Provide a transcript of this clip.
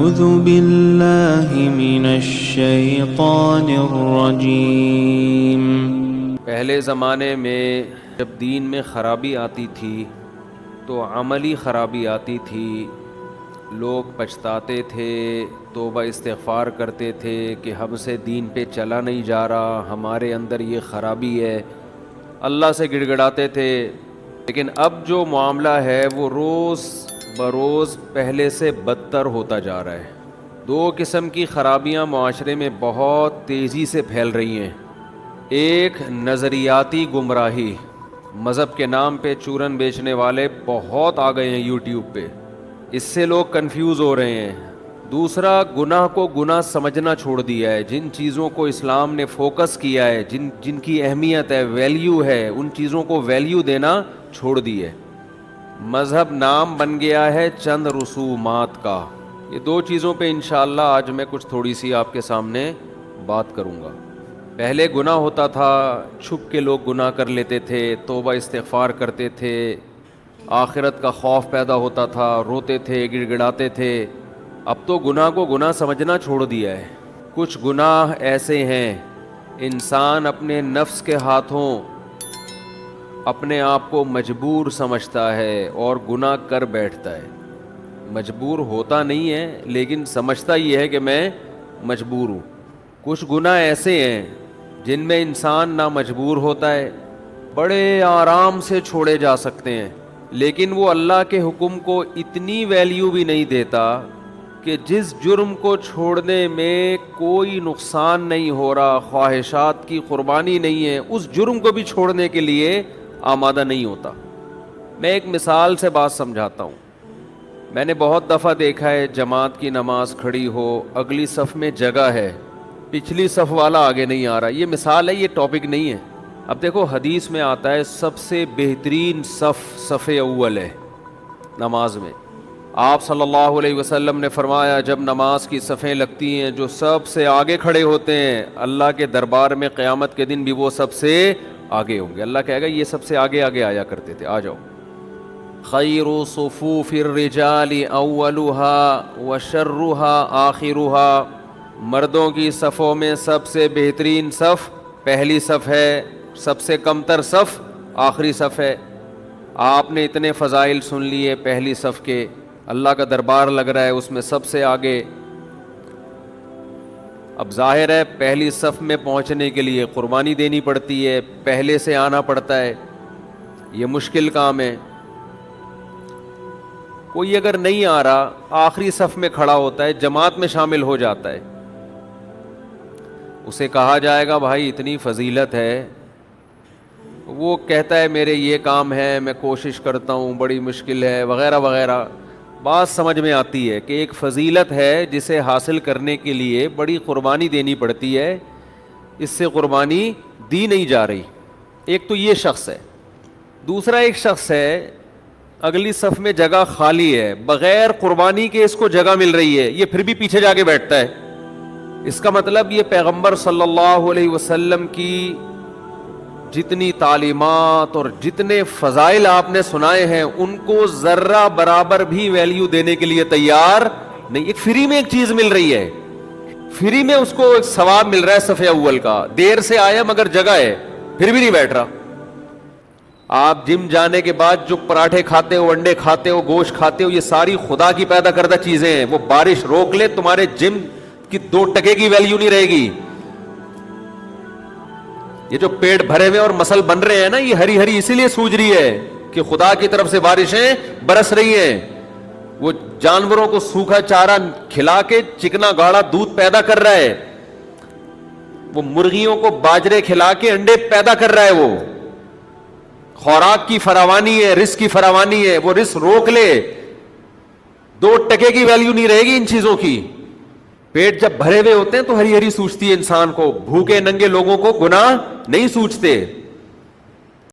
أعوذ بالله من الشيطان الرجيم۔ پہلے زمانے میں جب دین میں خرابی آتی تھی تو عملی خرابی آتی تھی، لوگ پچھتاتے تھے، توبہ استغفار کرتے تھے کہ ہم سے دین پہ چلا نہیں جا رہا، ہمارے اندر یہ خرابی ہے، اللہ سے گڑ گڑاتے تھے۔ لیکن اب جو معاملہ ہے وہ روز بروز پہلے سے بدتر ہوتا جا رہا ہے۔ دو قسم کی خرابیاں معاشرے میں بہت تیزی سے پھیل رہی ہیں۔ ایک نظریاتی گمراہی، مذہب کے نام پہ چورن بیچنے والے بہت آ گئے ہیں یوٹیوب پہ، اس سے لوگ کنفیوز ہو رہے ہیں۔ دوسرا، گناہ کو گناہ سمجھنا چھوڑ دیا ہے۔ جن چیزوں کو اسلام نے فوکس کیا ہے، جن کی اہمیت ہے، ویلیو ہے، ان چیزوں کو ویلیو دینا چھوڑ دی ہے۔ مذہب نام بن گیا ہے چند رسومات کا۔ یہ دو چیزوں پہ انشاءاللہ آج میں کچھ تھوڑی سی آپ کے سامنے بات کروں گا۔ پہلے گناہ ہوتا تھا، چھپ کے لوگ گناہ کر لیتے تھے، توبہ استغفار کرتے تھے، آخرت کا خوف پیدا ہوتا تھا، روتے تھے، گڑ گڑاتے تھے۔ اب تو گناہ کو گناہ سمجھنا چھوڑ دیا ہے۔ کچھ گناہ ایسے ہیں انسان اپنے نفس کے ہاتھوں اپنے آپ کو مجبور سمجھتا ہے اور گناہ کر بیٹھتا ہے۔ مجبور ہوتا نہیں ہے لیکن سمجھتا یہ ہے کہ میں مجبور ہوں۔ کچھ گناہ ایسے ہیں جن میں انسان نہ مجبور ہوتا ہے، بڑے آرام سے چھوڑے جا سکتے ہیں، لیکن وہ اللہ کے حکم کو اتنی ویلیو بھی نہیں دیتا کہ جس جرم کو چھوڑنے میں کوئی نقصان نہیں ہو رہا، خواہشات کی قربانی نہیں ہے، اس جرم کو بھی چھوڑنے کے لیے آمادہ نہیں ہوتا۔ میں ایک مثال سے بات سمجھاتا ہوں۔ میں نے بہت دفعہ دیکھا ہے جماعت کی نماز کھڑی ہو، اگلی صف میں جگہ ہے، پچھلی صف والا آگے نہیں آ رہا۔ یہ مثال ہے، یہ ٹاپک نہیں ہے۔ اب دیکھو حدیث میں آتا ہے سب سے بہترین صف اول ہے نماز میں۔ آپ صلی اللہ علیہ وسلم نے فرمایا جب نماز کی صفیں لگتی ہیں، جو سب سے آگے کھڑے ہوتے ہیں اللہ کے دربار میں قیامت کے دن بھی وہ سب سے آگے ہوں گے۔ اللہ کہے گا یہ سب سے آگے آگے آیا کرتے تھے، آ جاؤ۔ خیر صفوف الرجال اولها وشرها آخرها، مردوں کی صفوں میں سب سے بہترین صف پہلی صف ہے، سب سے کمتر صف آخری صف ہے۔ آپ نے اتنے فضائل سن لیے پہلی صف کے، اللہ کا دربار لگ رہا ہے اس میں سب سے آگے۔ اب ظاہر ہے پہلی صف میں پہنچنے کے لیے قربانی دینی پڑتی ہے، پہلے سے آنا پڑتا ہے، یہ مشکل کام ہے۔ کوئی اگر نہیں آ رہا آخری صف میں کھڑا ہوتا ہے، جماعت میں شامل ہو جاتا ہے، اسے کہا جائے گا بھائی اتنی فضیلت ہے، وہ کہتا ہے میرے یہ کام ہے، میں کوشش کرتا ہوں، بڑی مشکل ہے، وغیرہ وغیرہ۔ بات سمجھ میں آتی ہے کہ ایک فضیلت ہے جسے حاصل کرنے کے لیے بڑی قربانی دینی پڑتی ہے، اس سے قربانی دی نہیں جا رہی۔ ایک تو یہ شخص ہے۔ دوسرا ایک شخص ہے اگلی صف میں جگہ خالی ہے، بغیر قربانی کے اس کو جگہ مل رہی ہے، یہ پھر بھی پیچھے جا کے بیٹھتا ہے۔ اس کا مطلب یہ پیغمبر صلی اللہ علیہ وسلم کی جتنی تعلیمات اور جتنے فضائل آپ نے سنائے ہیں ان کو ذرہ برابر بھی ویلیو دینے کے لیے تیار نہیں۔ ایک فری میں ایک چیز مل رہی ہے، فری میں اس کو ایک ثواب مل رہا ہے صف اول کا، دیر سے آیا مگر جگہ ہے، پھر بھی نہیں بیٹھ رہا۔ آپ جم جانے کے بعد جو پراٹھے کھاتے ہو، انڈے کھاتے ہو، گوشت کھاتے ہو، یہ ساری خدا کی پیدا کردہ چیزیں ہیں، وہ بارش روک لے تمہارے جم کی 2 ٹکے کی ویلیو نہیں رہے گی۔ یہ جو پیٹ بھرے ہوئے اور مسل بن رہے ہیں نا، یہ ہری ہری اسی لیے سوج رہی ہے کہ خدا کی طرف سے بارشیں برس رہی ہیں۔ وہ جانوروں کو سوکھا چارہ کھلا کے چکنا گاڑا دودھ پیدا کر رہا ہے، وہ مرغیوں کو باجرے کھلا کے انڈے پیدا کر رہا ہے۔ وہ خوراک کی فراوانی ہے، رزق کی فراوانی ہے، وہ رزق روک لے 2 ٹکے کی ویلیو نہیں رہے گی ان چیزوں کی۔ پیٹ جب بھرے ہوئے ہوتے ہیں تو ہری ہری سوچتی ہے انسان کو، بھوکے ننگے لوگوں کو گناہ نہیں سوچتے۔